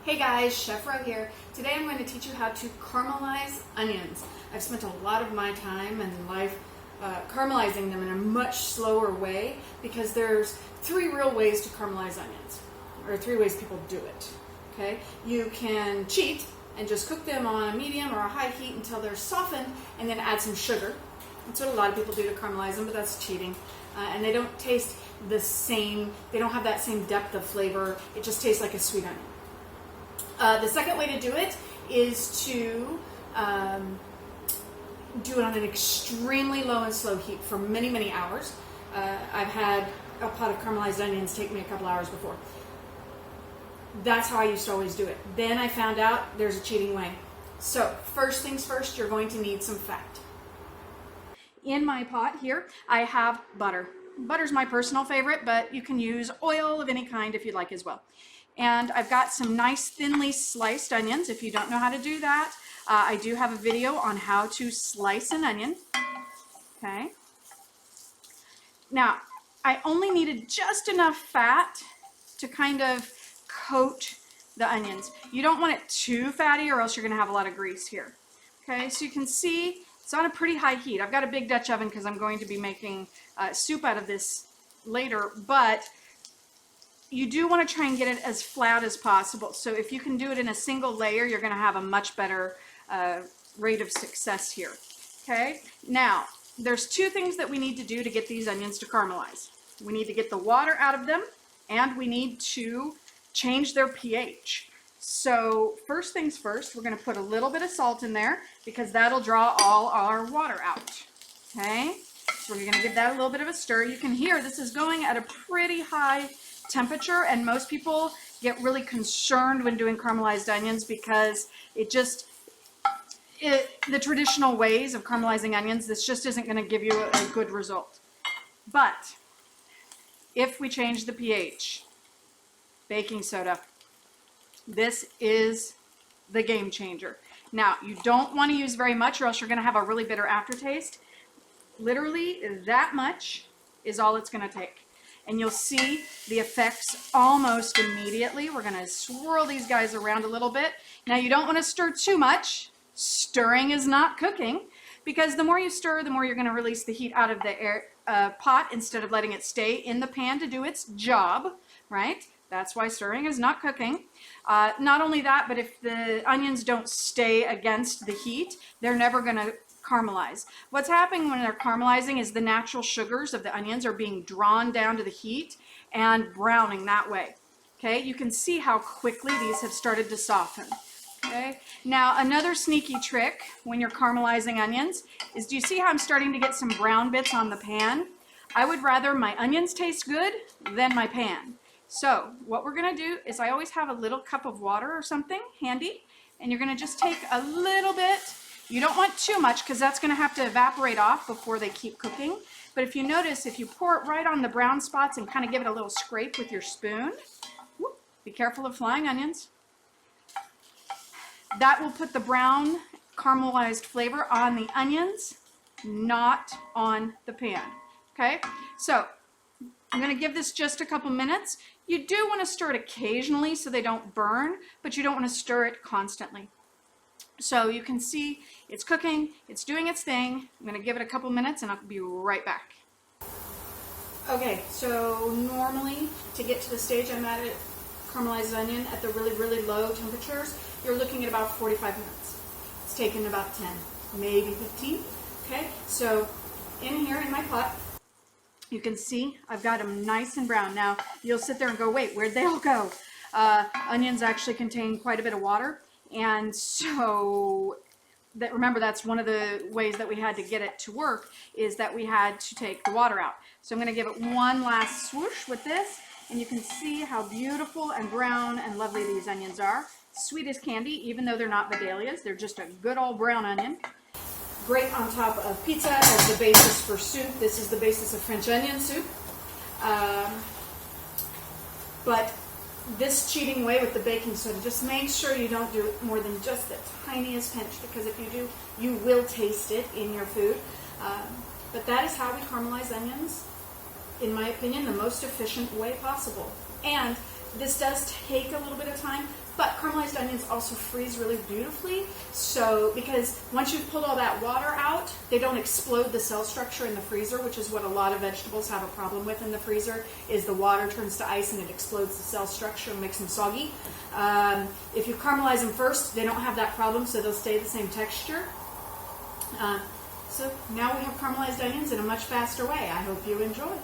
Hey guys, Chef Ro here. Today I'm going to teach you how to caramelize onions. I've spent a lot of my time and life caramelizing them in a much slower way because there's three real ways to caramelize onions, or three ways people do it. Okay, you can cheat and just cook them on a medium or a high heat until they're softened and then add some sugar. That's what a lot of people do to caramelize them, but that's cheating. And they don't taste the same, they don't have that same depth of flavor. It just tastes like a sweet onion. The second way to do it is to do it on an extremely low and slow heat for many, many hours. I've had a pot of caramelized onions take me a couple hours before. That's how I used to always do it. Then I found out there's a cheating way. So first things first, you're going to need some fat. In my pot here, I have butter. Butter's my personal favorite, but you can use oil of any kind if you'd like as well. And I've got some nice thinly sliced onions. If you don't know how to do that, I do have a video on how to slice an onion. Okay. Now, I only needed just enough fat to kind of coat the onions. You don't want it too fatty or else you're going to have a lot of grease here. Okay, so you can see it's on a pretty high heat. I've got a big Dutch oven because I'm going to be making soup out of this later, but you do want to try and get it as flat as possible. So if you can do it in a single layer, you're going to have a much better rate of success here. Okay, now there's two things that we need to do to get these onions to caramelize. We need to get the water out of them, and we need to change their pH. So first things first, we're going to put a little bit of salt in there because that'll draw all our water out. Okay, so we're going to give that a little bit of a stir. You can hear this is going at a pretty high temperature, and most people get really concerned when doing caramelized onions because the traditional ways of caramelizing onions, this just isn't going to give you a good result. But if we change the pH, baking soda, this is the game changer. Now, you don't want to use very much or else you're going to have a really bitter aftertaste. Literally, that much is all it's going to take. And you'll see the effects almost immediately. We're going to swirl these guys around a little bit. Now, you don't want to stir too much. Stirring is not cooking, because the more you stir, the more you're going to release the heat out of the pot instead of letting it stay in the pan to do its job, right? That's why stirring is not cooking. Not only that, but if the onions don't stay against the heat, they're never going to caramelize. What's happening when they're caramelizing is the natural sugars of the onions are being drawn down to the heat and browning that way. Okay, you can see how quickly these have started to soften. Okay, now another sneaky trick when you're caramelizing onions is, do you see how I'm starting to get some brown bits on the pan? I would rather my onions taste good than my pan. So what we're going to do is, I always have a little cup of water or something handy, and you're going to just take a little bit. You don't want too much because that's going to have to evaporate off before they keep cooking. But if you notice, if you pour it right on the brown spots and kind of give it a little scrape with your spoon, whoop, be careful of flying onions. That will put the brown caramelized flavor on the onions, not on the pan. Okay, so I'm going to give this just a couple minutes. You do want to stir it occasionally so they don't burn, but you don't want to stir it constantly. So you can see it's cooking, it's doing its thing. I'm going to give it a couple minutes and I'll be right back. Okay, so normally to get to the stage I'm at it, caramelized onion at the really, really low temperatures, you're looking at about 45 minutes. It's taken about 10, maybe 15. Okay, so in here in my pot, you can see I've got them nice and brown. Now, you'll sit there and go, wait, where'd they all go? Onions actually contain quite a bit of water. And so, remember, that's one of the ways that we had to get it to work, is that we had to take the water out. So I'm going to give it one last swoosh with this, and you can see how beautiful and brown and lovely these onions are. Sweet as candy, even though they're not Vidalias. They're just a good old brown onion. Great on top of pizza as the basis for soup. This is the basis of French onion soup. But this cheating way with the baking soda, just make sure you don't do it more than just the tiniest pinch, because if you do, you will taste it in your food. But that is how we caramelize onions, in my opinion, the most efficient way possible. And this does take a little bit of time, but caramelized onions also freeze really beautifully. So, because once you've pulled all that water out, they don't explode the cell structure in the freezer, which is what a lot of vegetables have a problem with in the freezer, is the water turns to ice and it explodes the cell structure and makes them soggy. If you caramelize them first, they don't have that problem, so they'll stay the same texture. So now we have caramelized onions in a much faster way. I hope you enjoy.